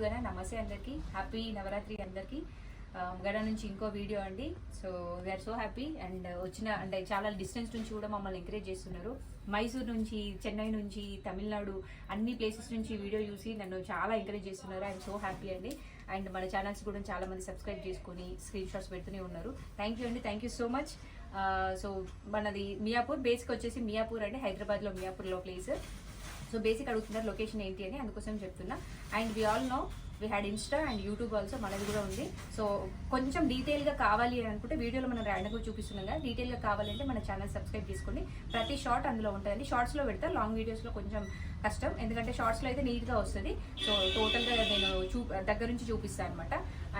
ముందుగానే నమస్తే అందరికీ, హ్యాపీ నవరాత్రి అందరికీ. గడ నుంచి ఇంకో వీడియో అండి. So we're so happy and వచ్చిన అంటే చాలా డిస్టెన్స్ నుంచి కూడా మమ్మల్ని ఎంకరేజ్ చేస్తున్నారు. మైసూర్ నుంచి, చెన్నై నుంచి, తమిళనాడు అన్ని ప్లేసెస్ నుంచి వీడియో చూసి నన్ను చాలా ఎంకరేజ్ చేస్తున్నారు. ఐఎమ్ సో హ్యాపీ అండి. అండ్ మన ఛానల్స్ కూడా చాలా మంది సబ్స్క్రైబ్ చేసుకుని స్క్రీన్ షాట్స్ పెడుతూనే ఉన్నారు. థ్యాంక్ యూ అండి, thank you so much. So మనది మియాపూర్, బేసిక్ వచ్చేసి మియాపూర్ అండి, హైదరాబాద్లో మియాపూర్లో ప్లేస్. సో బేసిక్ అడుగుతున్నారు లొకేషన్ ఏంటి అని, అందుకోసం చెప్తున్నా. And we all know we had Insta and YouTube also, మనది కూడా ఉంది. సో కొంచెం డీటెయిల్గా కావాలి అని అనుకుంటే వీడియోలో మనం ర్యాండమ్గా చూపిస్తున్నాం కదా, డీటెయిల్గా కావాలంటే మన ఛానల్ సబ్స్క్రైబ్ చేసుకోండి. ప్రతి షార్ట్ అందులో ఉంటుందండి. షార్ట్స్లో పెడతా, లాంగ్ వీడియోస్లో కొంచెం కష్టం, ఎందుకంటే షార్ట్స్లో అయితే నీట్గా వస్తుంది. సో టోటల్గా నేను దగ్గర నుంచి చూపిస్తాను అనమాట.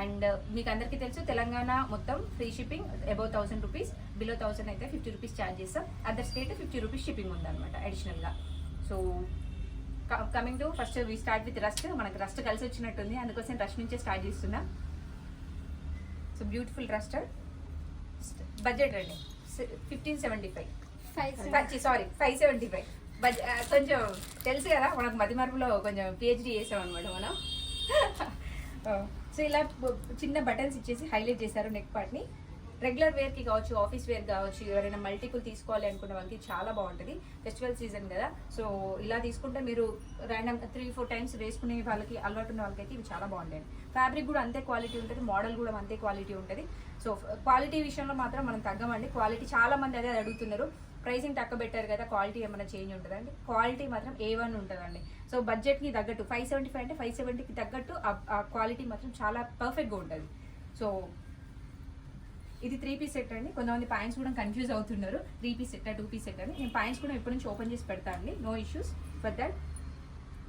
అండ్ మీకు అందరికీ తెలుసు, తెలంగాణ మొత్తం free shipping, above 1000 rupees, below 1000 అయితే 50 రూపీస్ ఛార్జ్ చేస్తాం. అదర్ స్టేట్ 50 రూపీస్ షిప్పింగ్ ఉందన్నమాట అడిషనల్గా. So coming to first we start with rust. మనకు రస్ట్ కలిసి వచ్చినట్టుంది, అందుకోసం రస్ట్ నుంచే స్టార్ట్ చేస్తున్నా. సో బ్యూటిఫుల్ రస్ట్, బడ్జెట్ అండి 1575, సారీ 575. కొంచెం తెలుసు కదా మనకు మధ్యమర్పులో కొంచెం పిహెచ్డీ చేసాం అనమాట మనం. సో ఇలా చిన్న బటన్స్ ఇచ్చేసి హైలైట్ చేశారు నెక్ పార్ట్ని. రెగ్యులర్ వేర్కి కావచ్చు, ఆఫీస్ వేర్ కావచ్చు, ఎవరైనా మల్టిపుల్ తీసుకోవాలి అనుకున్న వాళ్ళకి చాలా బాగుంటుంది. ఫెస్టివల్ సీజన్ కదా, సో ఇలా తీసుకుంటే మీరు ర్యాండమ్ 3-4 టైమ్స్ వేసుకునే వాళ్ళకి, అలవాటు ఉన్న వాళ్ళకైతే ఇవి చాలా బాగుంటాయి. ఫ్యాబ్రిక్ కూడా అంతే క్వాలిటీ ఉంటుంది, మోడల్ కూడా అంతే క్వాలిటీ ఉంటుంది. సో క్వాలిటీ విషయంలో మాత్రం మనం తగ్గమండి. క్వాలిటీ చాలా మంది అదే అడుగుతున్నారు, ప్రైసింగ్ తక్కువ పెట్టారు కదా, క్వాలిటీ ఏమైనా చేంజ్ ఉంటుందండి? క్వాలిటీ మాత్రం A1 ఉంటుందండి. సో బడ్జెట్కి తగ్గట్టు 575 అంటే 570కి తగ్గట్టు ఆ క్వాలిటీ మాత్రం చాలా పర్ఫెక్ట్గా ఉంటుంది. సో ఇది 3 పీస్ సెట్ అండి. కొంతమంది పాయింట్స్ కూడా కన్ఫ్యూజ్ అవుతున్నారు, 3 పీస్ సెట్ 2 పీస్ సెట్ అని. నేను పాయింట్స్ కూడా ఇప్పటి నుంచి ఓపెన్ చేసి పెడతా అండి, నో ఇష్యూస్ ఫర్ దట్.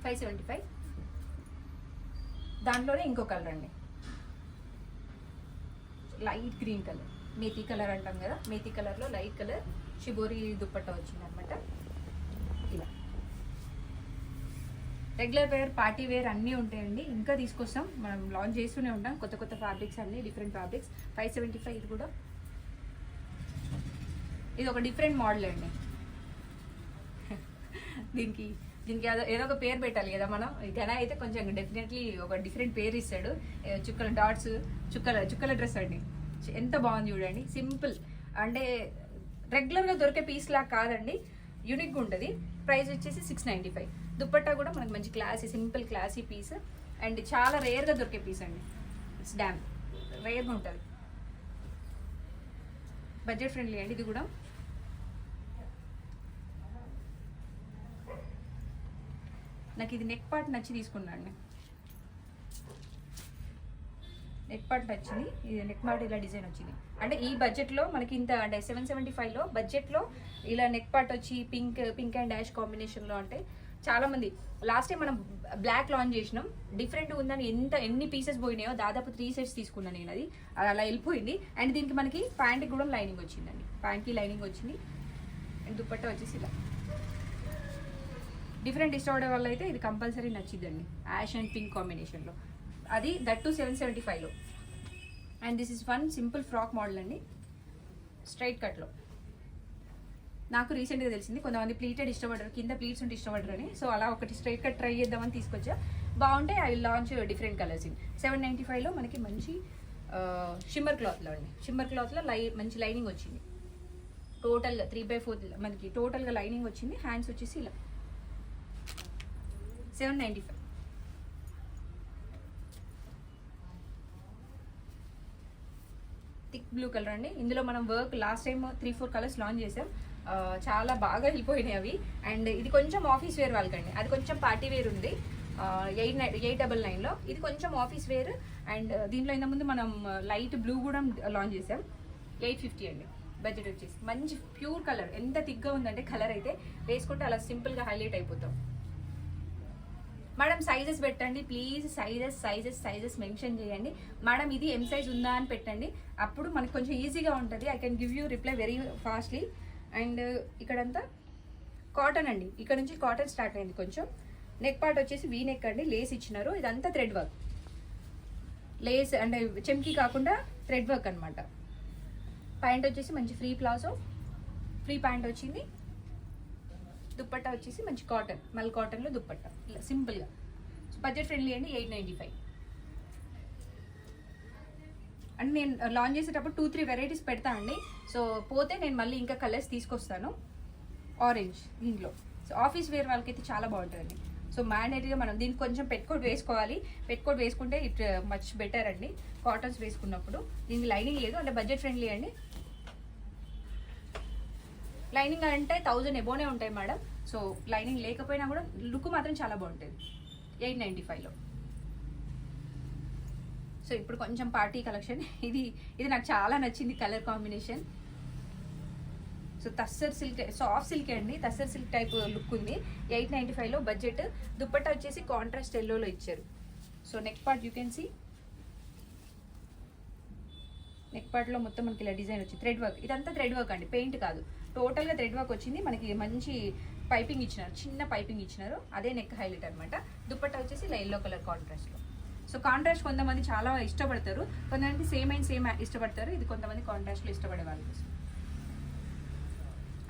575. దాంట్లోనే ఇంకో కలర్ అండి, light green colour, methi colour అంటాం కదా, మేతి కలర్లో లైట్ కలర్ షిబోరి దుప్పట్టా వచ్చింది అనమాట. ఇలా రెగ్యులర్ వేర్, పార్టీ వేర్ అన్నీ ఉంటాయండి. ఇంకా తీసుకొస్తాం, మనం లాంచ్ చేస్తూనే ఉంటాం కొత్త కొత్త ఫ్యాబ్రిక్స్ అన్ని, డిఫరెంట్ ఫ్యాబ్రిక్స్. 575. ఇది కూడా, ఇది ఒక డిఫరెంట్ మోడల్ అండి. దీనికి ఏదో ఒక పేరు పెట్టాలి కదా మనం. గన అయితే కొంచెం డెఫినెట్లీ ఒక డిఫరెంట్ పేరు ఇస్తాడు. చుక్కల డాట్స్, చుక్కల డ్రెస్ అండి, ఎంత బాగుంది చూడండి. సింపుల్ అంటే రెగ్యులర్గా దొరికే పీస్ లాగా కాదండి, యూనిక్గా ఉంటుంది. ప్రైస్ వచ్చేసి 695. దుప్పట్టా కూడా మనకు మంచి classy, simple classy piece and చాలా రేర్గా దొరికే పీస్ అండి. ఇట్స్ డ్యామ్ రేర్గా ఉంటుంది, బడ్జెట్ ఫ్రెండ్లీ అండి. ఇది కూడా నాకు ఇది నెక్ పార్ట్ నచ్చి తీసుకున్నాను అండి. నెక్ పార్ట్ నచ్చింది, ఇది నెక్ పార్ట్ ఇలా డిజైన్ వచ్చింది. అంటే ఈ బడ్జెట్లో మనకి ఇంత అంటే 775లో బడ్జెట్లో ఇలా నెక్ పార్ట్ వచ్చి పింక్ అండ్ డాష్ కాంబినేషన్లో, అంటే చాలామంది లాస్ట్ టైం మనం బ్లాక్ లాంచ్ చేసినాం, డిఫరెంట్ ఉందని ఎన్ని పీసెస్ పోయినాయో, దాదాపు 3 సెట్స్ తీసుకున్నాను నేను. అది అలా వెళ్ళిపోయింది. అండ్ దీనికి మనకి ప్యాంట్కి కూడా లైనింగ్ వచ్చిందండి, ప్యాంట్కి లైనింగ్ వచ్చింది. అండ్ దుప్పట్టా వచ్చేసి ఇలా డిఫరెంట్ ఇష్టపడే వాళ్ళు అయితే ఇది కంపల్సరీ నచ్చిద్దండి, యాష్ అండ్ పింక్ కాంబినేషన్లో. అది దట్ టు 775లో. And this is one simple frock model అండి, స్ట్రైట్ కట్లో. నాకు రీసెంట్గా తెలిసింది కొంతమంది ప్లీటెడ్ ఇష్టపడరు, కింద ప్లీట్స్ ఉంటే ఇష్టపడరు అని. సో అలా ఒకటి స్ట్రైట్ కట్ ట్రై చేద్దామని తీసుకొచ్చా, బాగుంటే I launch different colours in 795లో. మనకి మంచి షిమ్మర్ క్లాత్లో అండి, షిమ్మర్ క్లాత్లో మంచి లైనింగ్ వచ్చింది. టోటల్గా 3/4 మనకి టోటల్గా లైనింగ్ వచ్చింది. హ్యాండ్స్ వచ్చేసి ఇలా 795. థిక్ బ్లూ కలర్ అండి. ఇందులో మనం work last time 3-4 colours launch చేసాం, చాలా బాగా వెళ్ళిపోయినాయి అవి. అండ్ ఇది కొంచెం ఆఫీస్ వేర్ వాళ్ళకండి, అది కొంచెం పార్టీ వేర్ ఉంది 899లో. ఇది కొంచెం ఆఫీస్ వేర్. అండ్ దీంట్లో ఇంతకుముందు మనం లైట్ బ్లూ కూడా లాంచ్ చేసాం, 850 అండి. బడ్జెట్ వచ్చేసి మంచి ప్యూర్ కలర్, ఎంత థిక్గా ఉందంటే కలర్ అయితే వేసుకుంటే అలా సింపుల్గా హైలైట్ అయిపోతాం. మేడం సైజెస్ పెట్టండి ప్లీజ్, సైజెస్ మెన్షన్ చేయండి మేడం. ఇది ఎం సైజ్ ఉందా అని పెట్టండి, అప్పుడు మనకు కొంచెం ఈజీగా ఉంటుంది. I can give you reply very fastly. And ఇక్కడంతా కాటన్ అండి, ఇక్కడ నుంచి కాటన్ స్టార్ట్ అయింది. కొంచెం నెక్ పార్ట్ వచ్చేసి వీ నెక్ అండి, లేస్ ఇచ్చినారు. ఇదంతా థ్రెడ్ వర్క్, లేస్ అంటే చెమ్కీ కాకుండా థ్రెడ్ వర్క్ అనమాట. ప్యాంట్ వచ్చేసి మంచి ఫ్రీ ప్లాజో, ఫ్రీ ప్యాంట్ వచ్చింది. దుప్పట్టా వచ్చేసి మంచి కాటన్, మల్ కాటన్లో దుప్పట్టా, ఇలా సింపుల్గా. బడ్జెట్ ఫ్రెండ్లీ అండి, 895. అంటే నేను లాంచ్ చేసేటప్పుడు 2-3 వెరైటీస్ పెడతా అండి. సో పోతే నేను మళ్ళీ ఇంకా కలర్స్ తీసుకొస్తాను. ఆరెంజ్ దీంట్లో సో ఆఫీస్ వేర్ వాళ్ళకైతే చాలా బాగుంటుందండి. సో మ్యాండేటరీగా మనం దీనికి కొంచెం పెట్టుకోట్ వేసుకోవాలి. పెట్టుకోట్ వేసుకుంటే ఇట్ మచ్ బెటర్ అండి కాటన్స్ వేసుకున్నప్పుడు. దీనికి లైనింగ్ లేదు, అంటే బడ్జెట్ ఫ్రెండ్లీ అండి. లైనింగ్ అంటే 1000 ఎబోనే ఉంటాయి మేడం. సో లైనింగ్ లేకపోయినా కూడా లుక్ మాత్రం చాలా బాగుంటుంది. 895లో. సో ఇప్పుడు కొంచెం పార్టీ కలెక్షన్. ఇది నాకు చాలా నచ్చింది colour combination. So tussar silk, soft silk అండి, తస్సర్ సిల్క్ టైప్ లుక్ ఉంది. 895లో బడ్జెట్. దుప్పట్టా వచ్చేసి కాంట్రాస్ట్ ఎల్లోలో ఇచ్చారు. So neck part you can see. Neck పార్ట్లో మొత్తం మనకి ఇలా డిజైన్ వచ్చింది. థ్రెడ్ వర్క్, ఇదంతా థ్రెడ్ వర్క్ అండి, పెయింట్ కాదు. టోటల్గా థ్రెడ్ వర్క్ వచ్చింది. మనకి మంచి పైపింగ్ ఇచ్చినారు, చిన్న పైపింగ్ ఇచ్చినారు. అదే నెక్ హైలైట్ అనమాట. దుప్పట్టా వచ్చేసి ఇలా ఎల్లో కలర్ కాంట్రాస్ట్లో. సో కాంట్రాస్ట్ కొంతమంది చాలా ఇష్టపడతారు, కొంతమంది సేమ్ ఇష్టపడతారు. ఇది కొంతమంది కాంట్రాస్ట్లో ఇష్టపడే వాళ్ళు.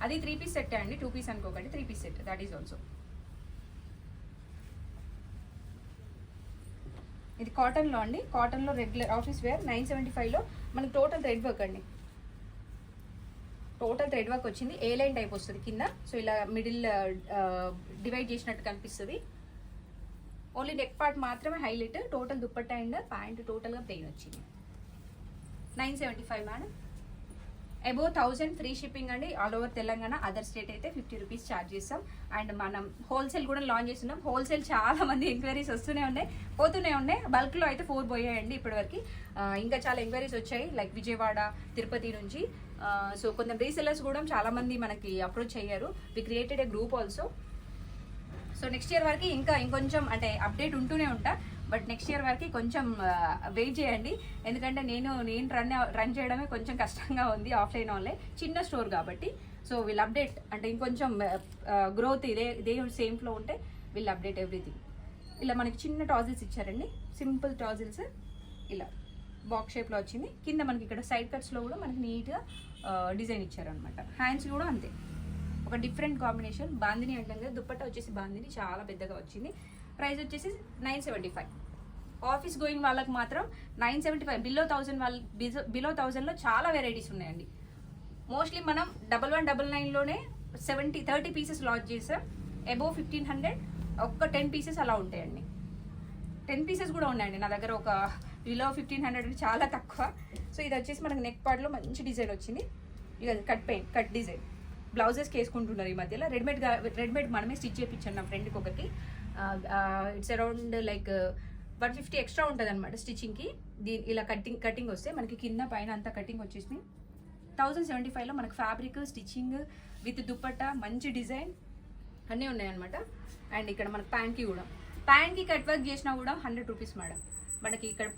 అది 3 పీస్ సెట్ అండి, 2 పీస్ అనుకోకండి, 3 piece set. That is also. ఇది కాటన్లో అండి, కాటన్లో రెగ్యులర్ ఆఫీస్ వేర్. 975లో మనకి టోటల్ థ్రెడ్ వర్క్ అండి. టోటల్ థ్రెడ్ వర్క్ వచ్చింది. ఏ లైన్ టైప్ వస్తుంది కింద. సో ఇలా మిడిల్ డివైడ్ చేసినట్టు కనిపిస్తుంది. ఓన్లీ నెక్ పార్ట్ మాత్రమే highlight. Total dupatta and pant టోటల్గా ప్లెయిన్ వచ్చింది. 975 మేడం. అబోవ్ 1000 ఫ్రీ షిప్పింగ్ అండి, all over Telangana. Other state అయితే 50 రూపీస్ ఛార్జ్ చేస్తాం. అండ్ మనం హోల్సేల్ కూడా లాంచ్ చేస్తున్నాం. హోల్సేల్ చాలా మంది ఎంక్వైరీస్ వస్తూనే ఉన్నాయి, పోతూనే ఉన్నాయి. బల్క్లో అయితే 4 పోయాయండి ఇప్పటివరకు. ఇంకా చాలా ఎంక్వైరీస్ వచ్చాయి, లైక్ విజయవాడ, తిరుపతి నుంచి. సో కొంచెం రీసెల్లర్స్ కూడా చాలా మంది మనకి అప్రోచ్ అయ్యారు. We created a group also. So next year వరకు ఇంకొంచెం అంటే అప్డేట్ ఉంటూనే ఉంటా. బట్ నెక్స్ట్ ఇయర్ వరకు కొంచెం వెయిట్ చేయండి, ఎందుకంటే నేను రన్ చేయడమే కొంచెం కష్టంగా ఉంది. ఆఫ్లైన్ ఆన్లైన్ చిన్న స్టోర్ కాబట్టి. సో వీళ్ళు అప్డేట్ అంటే ఇంకొంచెం గ్రోత్ ఇదే సేమ్ ఫ్లో ఉంటే వీళ్ళు అప్డేట్ ఎవ్రీథింగ్. ఇలా మనకి చిన్న టాజిల్స్ ఇచ్చారండి, సింపుల్ టాజిల్స్. ఇలా బాక్స్ షేప్లో వచ్చింది. కింద మనకి ఇక్కడ సైడ్ కట్స్లో కూడా మనకి నీట్గా డిజైన్ ఇచ్చారనమాట. హ్యాండ్స్ కూడా అంతే, ఒక డిఫరెంట్ కాంబినేషన్. బాందిని అంటాం కదా, దుప్పట్టా వచ్చేసి బాందిని చాలా పెద్దగా వచ్చింది. ప్రైస్ వచ్చేసి 975. ఆఫీస్ గోయింగ్ వాళ్ళకి మాత్రం 975. బిలో 1000లో చాలా వెరైటీస్ ఉన్నాయండి. మోస్ట్లీ మనం 1199లోనే 30 పీసెస్ లాంచ్ చేసాం. అబోవ్ 1500 ఒక్క 10 పీసెస్ అలా ఉంటాయండి. 10 పీసెస్ కూడా ఉన్నాయండి నా దగ్గర. ఒక బిలో 1500 చాలా తక్కువ. సో ఇది వచ్చేసి మనకి నెక్ పార్ట్లో మంచి డిజైన్ వచ్చింది. ఇక కట్ డిజైన్ బ్లౌజెస్కి వేసుకుంటున్నారు ఈ మధ్యలో. రెడీమేడ్ మనమే స్టిచ్ చేయించాను నా ఫ్రెండ్కి ఒకటి. ఇట్స్ అరౌండ్ లైక్ 150 ఎక్స్ట్రా ఉంటుంది అనమాట స్టిచ్చింగ్కి. ఇలా కటింగ్ వస్తే మనకి కింద పైన అంతా కటింగ్ వచ్చేసి 1075లో మనకి ఫ్యాబ్రిక్, స్టిచ్చింగ్ విత్ దుప్పట్టా, మంచి డిజైన్ అన్నీ ఉన్నాయన్నమాట. అండ్ ఇక్కడ మనకి ప్యాంట్కి కట్ వర్క్ చేసినా కూడా 100 రూపీస్ మేడం. మనకి ఇక్కడ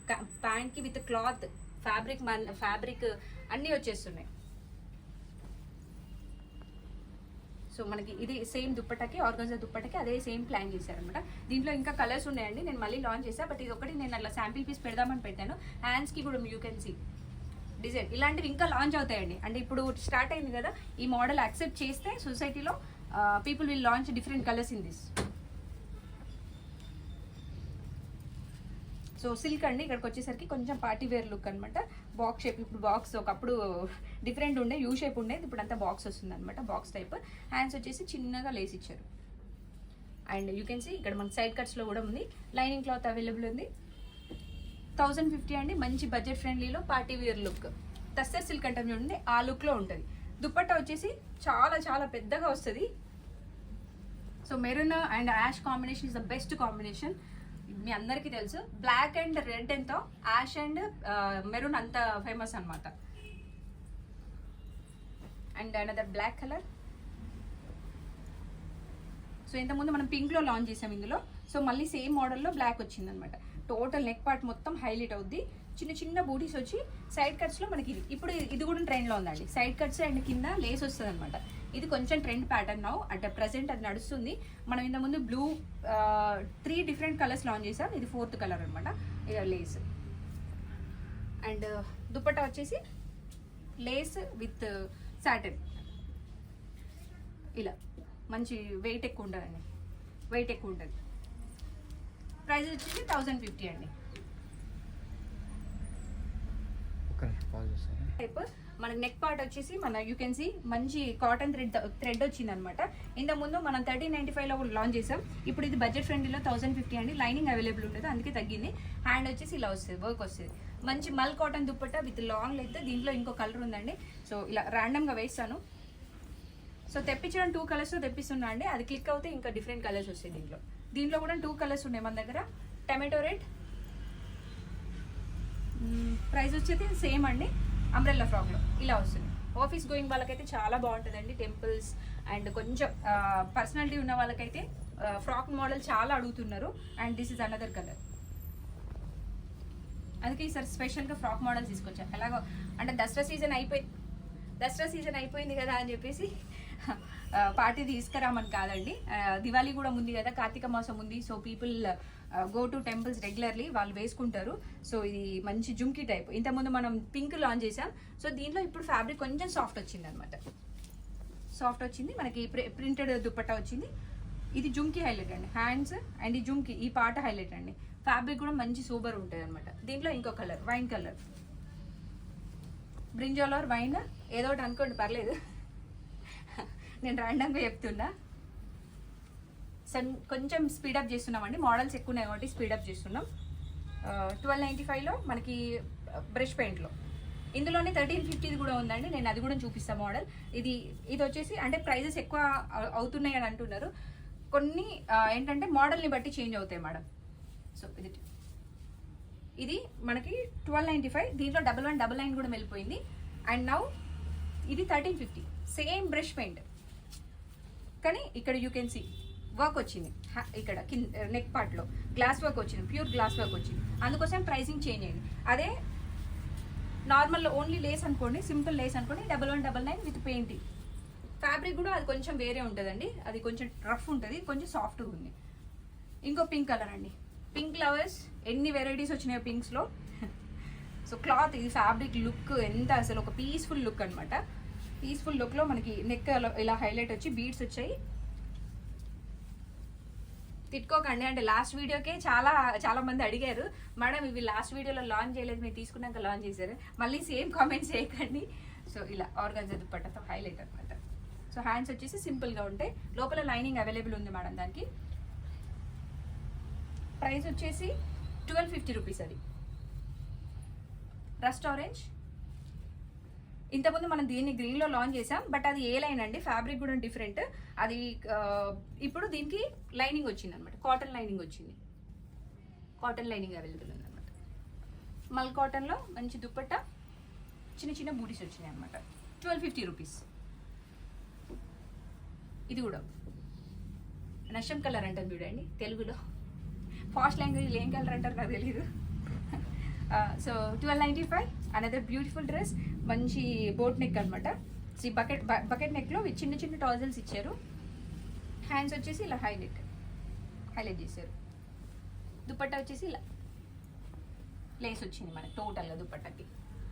ప్యాంట్కి విత్ క్లాత్, ఫ్యాబ్రిక్ అన్నీ వచ్చేస్తున్నాయి. సో మనకి ఇది సేమ్ దుప్పట్టకి, ఆర్గన్జా దుప్పట్టకి అదే సేమ్ ప్లాన్ చేశారనమాట. దీంట్లో ఇంకా కలర్స్ ఉన్నాయండి, నేను మళ్ళీ లాంచ్ చేశాను. బట్ ఇది ఒకటి నేను అట్లా శాంపిల్ పీస్ పెడదామని పెట్టాను. హ్యాండ్స్కి కూడా యూ కెన్ సీ డిజైన్. ఇలాంటివి ఇంకా లాంచ్ అవుతాయండి. అంటే ఇప్పుడు స్టార్ట్ అయింది కదా, ఈ మోడల్ యాక్సెప్ట్ చేస్తే సొసైటీలో people will launch different colours in this. So silk అండి, ఇక్కడికి వచ్చేసరికి కొంచెం పార్టీ వేర్ లుక్ అనమాట. Box shape. ఇప్పుడు బాక్స్ ఒకప్పుడు డిఫరెంట్ ఉండే, యూ షేప్ ఉండేది, ఇప్పుడు అంతా బాక్స్ వస్తుంది అనమాట, బాక్స్ టైప్. హ్యాండ్స్ వచ్చేసి చిన్నగా లేస్ ఇచ్చారు. అండ్ యూ కెన్ సీ ఇక్కడ మన సైడ్ కట్స్లో కూడా ఉంది. లైనింగ్ క్లాత్ అవైలబుల్ ఉంది. 1050 అండి, మంచి బడ్జెట్ ఫ్రెండ్లీలో party wear look. Tussar silk అంటే చూడండి, ఆ లుక్లో ఉంటుంది. దుప్పట్టా వచ్చేసి చాలా చాలా పెద్దగా వస్తుంది. So maroon and ash combination is the best combination. మీ అందరికీ తెలుసు, బ్లాక్ అండ్ రెడ్ ఎంతో, యాష్ అండ్ మెరూన్ అంత ఫేమస్ అనమాట. And another black colour. So ఇంతకుముందు మనం పింక్లో లాంచ్ చేసాం ఇందులో. సో మళ్ళీ సేమ్ మోడల్లో బ్లాక్ వచ్చింది అనమాట. టోటల్ నెక్ పార్ట్ మొత్తం హైలైట్ అవుద్ది. చిన్న చిన్న బూటీస్ వచ్చి సైడ్ కట్స్లో మనకి ఇప్పుడు ఇది కూడా ట్రెండ్లో ఉందండి. సైడ్ కట్స్ అండ్ కింద లేస్ వస్తుంది అనమాట. ఇది కొంచెం ట్రెండ్ ప్యాటర్న్ నౌ, అంటే ప్రజెంట్ అది నడుస్తుంది. మనం ఇంతకుముందు బ్లూ 3 డిఫరెంట్ కలర్స్ లాంచ్ చేసాం. ఇది 4th కలర్ అనమాట. ఇది లేస్. అండ్ దుప్పట్టా వచ్చేసి లేస్ విత్ సాటిన్. ఇలా మంచి వెయిట్ ఎక్కువ ఉంటుందండి, వెయిట్ ఎక్కువ ఉంటుంది. ప్రైస్ వచ్చేసి 1050 అండి. టైప్ మనకి నెక్ పార్ట్ వచ్చేసి మన యూ కెన్ సీ మంచి కాటన్ థ్రెడ్ వచ్చింది అనమాట. ఇంత ముందు మనం 1395లో లాంచ్ చేసాం. ఇప్పుడు ఇది బడ్జెట్ ఫ్రెండ్లీలో 1050 అండి. లైనింగ్ అవైలబుల్ ఉంటుంది, అందుకే తగ్గింది. హ్యాండ్ వచ్చేసి ఇలా వస్తుంది, వర్క్ వస్తుంది. మంచి మల్ cotton dupatta with long length. దీంట్లో ఇంకో కలర్ ఉందండి, సో ఇలా ర్యాండమ్గా వేస్తాను. సో తెప్పించడం 2 కలర్స్ తెప్పిస్తున్నా అండి. అది క్లిక్ అవుతే ఇంకా డిఫరెంట్ కలర్స్ వస్తాయి. దీంట్లో కూడా 2 కలర్స్ ఉన్నాయి మన దగ్గర. టమాటో రెడ్, ప్రైస్ వచ్చేది సేమ్ అండి. అంబ్రెల్లా ఫ్రాక్లో ఇలా వస్తుంది. ఆఫీస్ గోయింగ్ వాళ్ళకైతే చాలా బాగుంటుందండి. టెంపుల్స్ అండ్ కొంచెం పర్సనాలిటీ ఉన్న వాళ్ళకైతే ఫ్రాక్ మోడల్ చాలా అడుగుతున్నారు. And this is another colour. అందుకే ఈసారి స్పెషల్గా ఫ్రాక్ మోడల్ తీసుకొచ్చాను. ఎలాగో అంటే దసరా సీజన్ అయిపోయింది కదా అని చెప్పేసి పార్టీ తీసుకురామని కాదండి. దివాళీ కూడా ఉంది కదా, కార్తీక మాసం ఉంది. So people go to temples regularly, వాళ్ళు వేసుకుంటారు. సో ఇది మంచి జుమ్కీ టైప్. ఇంతకుముందు మనం పింక్ లాంచ్ చేసాం. సో దీంట్లో ఇప్పుడు ఫ్యాబ్రిక్ కొంచెం సాఫ్ట్ వచ్చింది అనమాట. సాఫ్ట్ వచ్చింది, మనకి ప్రింటెడ్ దుప్పట్టా వచ్చింది. ఇది జుమ్కీ హైలైట్ అండి. హ్యాండ్స్ అండ్ ఈ జుమ్కీ ఈ పార్ట్ హైలైట్ అండి. ఫ్యాబ్రిక్ కూడా మంచి సూపర్ ఉంటుంది అనమాట. దీంట్లో ఇంకో colour wine colour, brinjal or wine ఏదో ఒకటి అనుకోండి, పర్లేదు. నేను ర్యాండమ్గా చెప్తున్నా. కొంచెం స్పీడప్ చేస్తున్నామండి, మోడల్స్ ఎక్కువ ఉన్నాయి కాబట్టి స్పీడప్ చేస్తున్నాం. 1295లో మనకి బ్రష్ పెయింట్లో. ఇందులోనే 1350 కూడా ఉందండి, నేను అది కూడా చూపిస్తాను మోడల్. ఇది వచ్చేసి అంటే ప్రైజెస్ ఎక్కువ అవుతున్నాయి అని అంటున్నారు. కొన్ని ఏంటంటే మోడల్ని బట్టి చేంజ్ అవుతాయి మేడం. సో ఇది మనకి 1295. దీంట్లో 1199 కూడా వెళ్ళిపోయింది. అండ్ నౌ ఇది 1350, సేమ్ బ్రష్ పెయింట్. కానీ ఇక్కడ యూ కెన్ సీ వర్క్ వచ్చింది. ఇక్కడ నెక్ పార్ట్లో గ్లాస్ వర్క్ వచ్చింది, ప్యూర్ గ్లాస్ వర్క్ వచ్చింది. అందుకోసం ప్రైసింగ్ చేంజ్ అయింది. అదే నార్మల్ ఓన్లీ లేస్ అనుకోండి, సింపుల్ లేస్ అనుకోండి, 1199 విత్ పెయింటింగ్. ఫ్యాబ్రిక్ కూడా అది కొంచెం వేరే ఉంటుందండి. అది కొంచెం రఫ్ ఉంటుంది, కొంచెం సాఫ్ట్గా ఉంది. ఇంకో పింక్ కలర్ అండి. పింక్ లవర్స్ ఎన్ని వెరైటీస్ వచ్చినాయో పింక్స్లో. సో క్లాత్, ఇది ఫ్యాబ్రిక్ లుక్ ఎంత అసలు ఒక పీస్ఫుల్ లుక్ అనమాట. పీస్ఫుల్ లుక్లో మనకి నెక్ ఇలా హైలైట్ వచ్చి బీడ్స్ వచ్చాయి. తిట్టుకోకండి, అంటే లాస్ట్ వీడియోకే చాలా మంది అడిగారు, మేడం ఇవి లాస్ట్ వీడియోలో లాంచ్ చేయలేదు, మీరు తీసుకున్నాక లాంచ్ చేశారు. మళ్ళీ సేమ్ కామెంట్స్ చేయకండి. సో ఇలా ఆర్గాన్జా దుప్పట్టతో హైలైట్ అనమాట. సో హ్యాండ్స్ వచ్చేసి సింపుల్గా ఉంటాయి, లోపల లైనింగ్ అవైలబుల్ ఉంది మేడం. దానికి ప్రైస్ వచ్చేసి 1250 రూపీస్. అది రస్ట్ ఆరెంజ్. ఇంతకుముందు మనం దీన్ని గ్రీన్లో లాంచ్ చేసాం, బట్ అది ఏ లైన్ అండి, ఫ్యాబ్రిక్ కూడా డిఫరెంట్. అది ఇప్పుడు దీనికి లైనింగ్ వచ్చింది అనమాట, కాటన్ లైనింగ్ వచ్చింది. కాటన్ లైనింగ్ అవైలబుల్ ఉంది అనమాట. మల్ కాటన్లో మంచి దుప్పట్టా, చిన్న చిన్న బూటీస్ వచ్చినాయి అనమాట. 1250 రూపీస్. ఇది కూడా నష్టం కలర్ అంటారు చూడండి తెలుగులో, ఫాస్ట్ లాంగ్వేజ్లో ఏం కలర్ అంటారు నాకు తెలియదు. So 1295 another beautiful dress. మంచి బోట్ నెక్ అనమాట. ఈ బకెట్ నెక్లో చిన్న చిన్న టాజల్స్ ఇచ్చారు. హ్యాండ్స్ వచ్చేసి ఇలా హైలైట్ చేశారు. దుపట్టా వచ్చేసి ఇలా లేస్ వచ్చింది మనకి టోటల్గా దుపట్టాకి.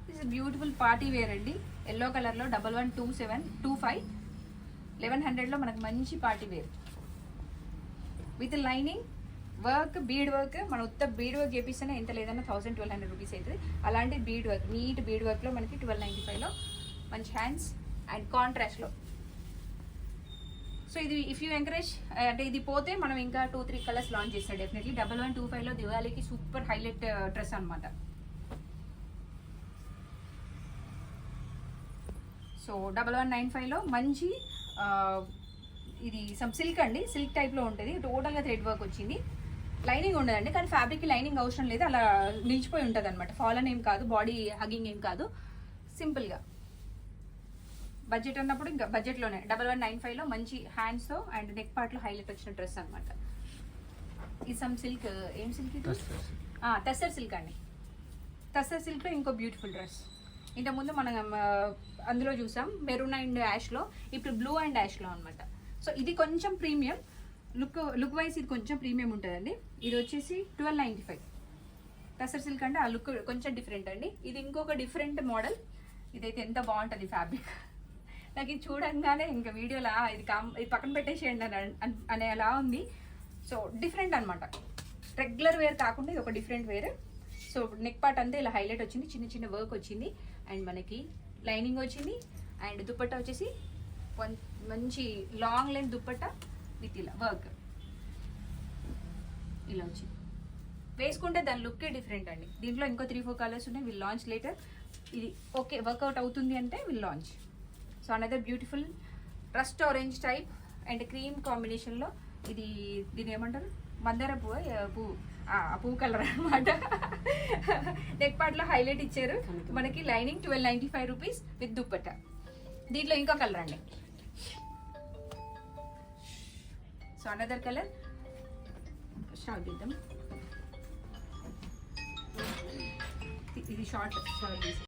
దిస్ బ్యూటిఫుల్ పార్టీ వేర్ అండి. ఎల్లో కలర్లో 112725 1100లో మనకు మంచి party wear with lining work, bead work. మన ఉత్త బీడ్ వర్క్ చేపిస్తేనే ఎంత లేదన్నా 1200 రూపీస్ అవుతుంది. అలాంటి బీడ్ వర్క్, నీట్ బీడ్ వర్క్లో మనకి 1295లో మంచి హ్యాండ్స్ అండ్ కాంట్రాస్ట్లో. సో ఇది ఇఫ్ యూ ఎంకరేజ్ అంటే ఇది పోతే మనం ఇంకా 2-3 కలర్స్ లాంచ్ చేస్తాం డెఫినెట్లీ. 1125లో దివాళీకి సూపర్ హైలైట్ డ్రెస్ అనమాట. సో 1195లో మంచి ఇది సమ్ సిల్క్ అండి, సిల్క్ టైప్లో ఉంటుంది. టోటల్గా థ్రెడ్ వర్క్ వచ్చింది. లైనింగ్ ఉండదండి, కానీ ఫ్యాబ్రిక్కి లైనింగ్ అవసరం లేదు, అలా నిలిచిపోయి ఉంటుంది అనమాట. ఫాలన్ ఏం కాదు, బాడీ హగ్గింగ్ ఏం కాదు, సింపుల్గా. బడ్జెట్ అన్నప్పుడు ఇంకా బడ్జెట్లోనే 1195లో మంచి హ్యాండ్స్తో అండ్ నెక్ పార్ట్లో హైలైట్ వచ్చిన డ్రెస్ అనమాట. ఈ సమ్ సిల్క్, ఏం సిల్క్ ఇది? టస్సర్ సిల్క్ అండి. టస్సర్ సిల్క్లో ఇంకో బ్యూటిఫుల్ డ్రెస్. ఇంతకుముందు మనం అందులో చూసాం మెరూన్ అండ్ యాష్లో, ఇప్పుడు బ్లూ అండ్ యాష్లో అనమాట. సో ఇది కొంచెం ప్రీమియం లుక్ వైజ్, ఇది కొంచెం ప్రీమియం ఉంటుందండి. ఇది వచ్చేసి 1295. టసర్ సిల్క్ అంటే ఆ లుక్ కొంచెం డిఫరెంట్ అండి. ఇది ఇంకొక డిఫరెంట్ మోడల్. ఇదైతే ఎంత బాగుంటుంది ఫ్యాబ్రిక్, నాకు ఇది చూడంగానే ఇంకా వీడియోలా ఇది పక్కన పెట్టేసేయండి అనేలా ఉంది. సో డిఫరెంట్ అనమాట, రెగ్యులర్ వేర్ కాకుండా ఇది ఒక different wear. So neck part అంతా ఇలా హైలైట్ వచ్చింది, చిన్న చిన్న వర్క్ వచ్చింది అండ్ మనకి లైనింగ్ వచ్చింది అండ్ దుపట్టా వచ్చేసి మంచి లాంగ్ లెంత్ దుపట్టా విత్ ఇలా వర్క్ ఇలా వచ్చింది. వేసుకుంటే దాని లుక్కే డిఫరెంట్ అండి. దీంట్లో ఇంకో 3-4 కలర్స్ ఉన్నాయి, విల్ లాంచ్ లేటర్. ఇది ఓకే వర్కౌట్ అవుతుంది అంటే will launch. So another beautiful rust orange type and cream కాంబినేషన్లో ఇది దీని ఏమంటారు మందార పువ్వు ఆ పువ్వు కలర్ అనమాట. నెక్ పార్ట్లో హైలైట్ ఇచ్చారు. మనకి లైనింగ్ 1295 రూపీస్ విత్ దుప్పట్టా. దీంట్లో ఇంకో కలర్ అండి. సో అనదర్ కలర్ షార్ట్ చేద్దాం. ఇది షార్ట్ తీసి